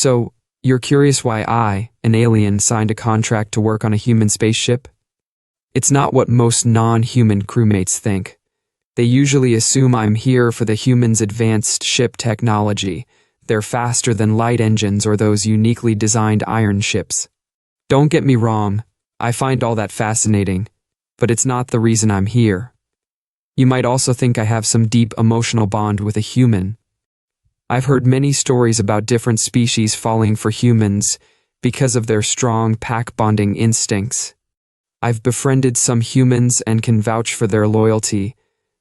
So, you're curious why I, an alien, signed a contract to work on a human spaceship? It's not what most non-human crewmates think. They usually assume I'm here for the humans' advanced ship technology. They're faster than light engines or those uniquely designed iron ships. Don't get me wrong, I find all that fascinating, but it's not the reason I'm here. You might also think I have some deep emotional bond with a human. I've heard many stories about different species falling for humans because of their strong pack-bonding instincts. I've befriended some humans and can vouch for their loyalty,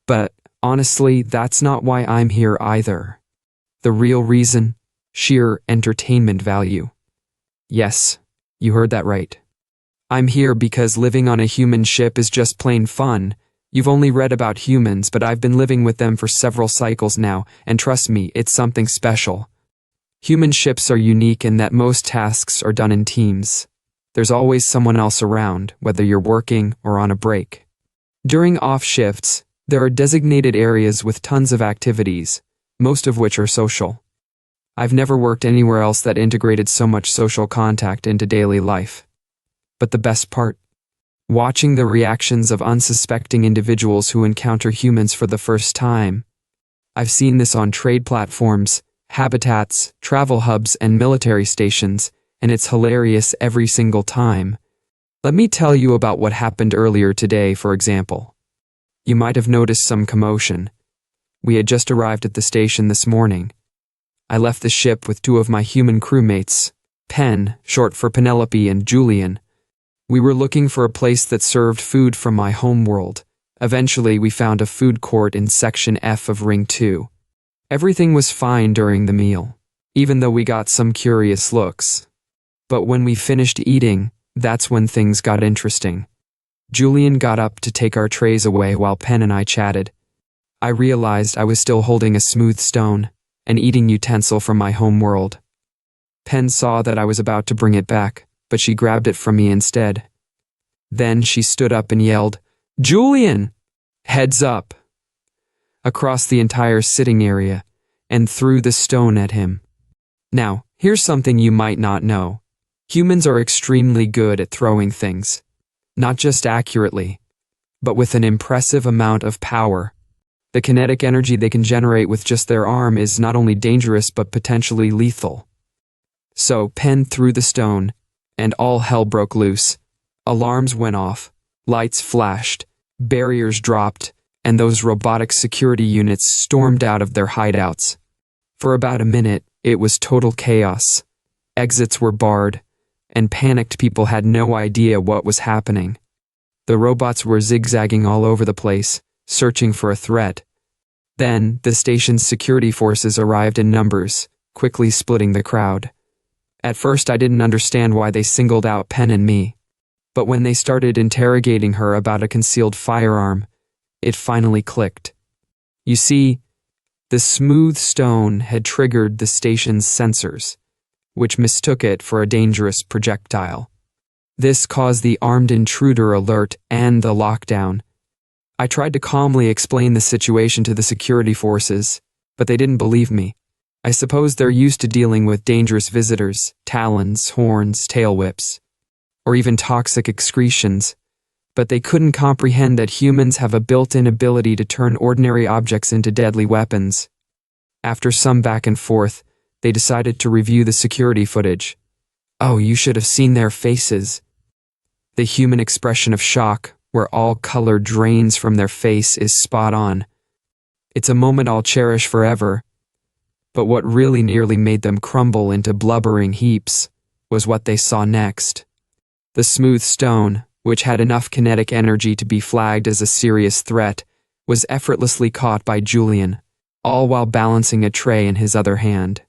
but honestly, that's not why I'm here either. The real reason? Sheer entertainment value. Yes, you heard that right. I'm here because living on a human ship is just plain fun. You've only read about humans, but I've been living with them for several cycles now, and trust me, it's something special. Human ships are unique in that most tasks are done in teams. There's always someone else around, whether you're working or on a break. During off shifts, there are designated areas with tons of activities, most of which are social. I've never worked anywhere else that integrated so much social contact into daily life. But the best part? Watching the reactions of unsuspecting individuals who encounter humans for the first time. I've seen this on trade platforms, habitats, travel hubs, and military stations, and it's hilarious every single time. Let me tell you about what happened earlier today, for example. You might have noticed some commotion. We had just arrived at the station this morning. I left the ship with two of my human crewmates, Pen, short for Penelope, and Julian. We were looking for a place that served food from my homeworld. Eventually, we found a food court in Section F of Ring 2. Everything was fine during the meal, even though we got some curious looks. But when we finished eating, that's when things got interesting. Julian got up to take our trays away while Pen and I chatted. I realized I was still holding a smooth stone, an eating utensil from my homeworld. Pen saw that I was about to bring it back, but she grabbed it from me instead. Then she stood up and yelled, "Julian! Heads up!" across the entire sitting area, and threw the stone at him. Now, here's something you might not know. Humans are extremely good at throwing things. Not just accurately, but with an impressive amount of power. The kinetic energy they can generate with just their arm is not only dangerous but potentially lethal. So Pen threw the stone, and all hell broke loose. Alarms went off, lights flashed, barriers dropped, and those robotic security units stormed out of their hideouts. For about a minute, it was total chaos. Exits were barred, and panicked people had no idea what was happening. The robots were zigzagging all over the place, searching for a threat. Then, the station's security forces arrived in numbers, quickly splitting the crowd. At first, I didn't understand why they singled out Pen and me. But when they started interrogating her about a concealed firearm, it finally clicked. You see, the smooth stone had triggered the station's sensors, which mistook it for a dangerous projectile. This caused the armed intruder alert and the lockdown. I tried to calmly explain the situation to the security forces, but they didn't believe me. I suppose they're used to dealing with dangerous visitors, talons, horns, tail whips, or even toxic excretions, but they couldn't comprehend that humans have a built-in ability to turn ordinary objects into deadly weapons. After some back and forth, they decided to review the security footage. Oh, you should have seen their faces. The human expression of shock, where all color drains from their face, is spot on. It's a moment I'll cherish forever. But what really nearly made them crumble into blubbering heaps was what they saw next. The smooth stone, which had enough kinetic energy to be flagged as a serious threat, was effortlessly caught by Julian, all while balancing a tray in his other hand.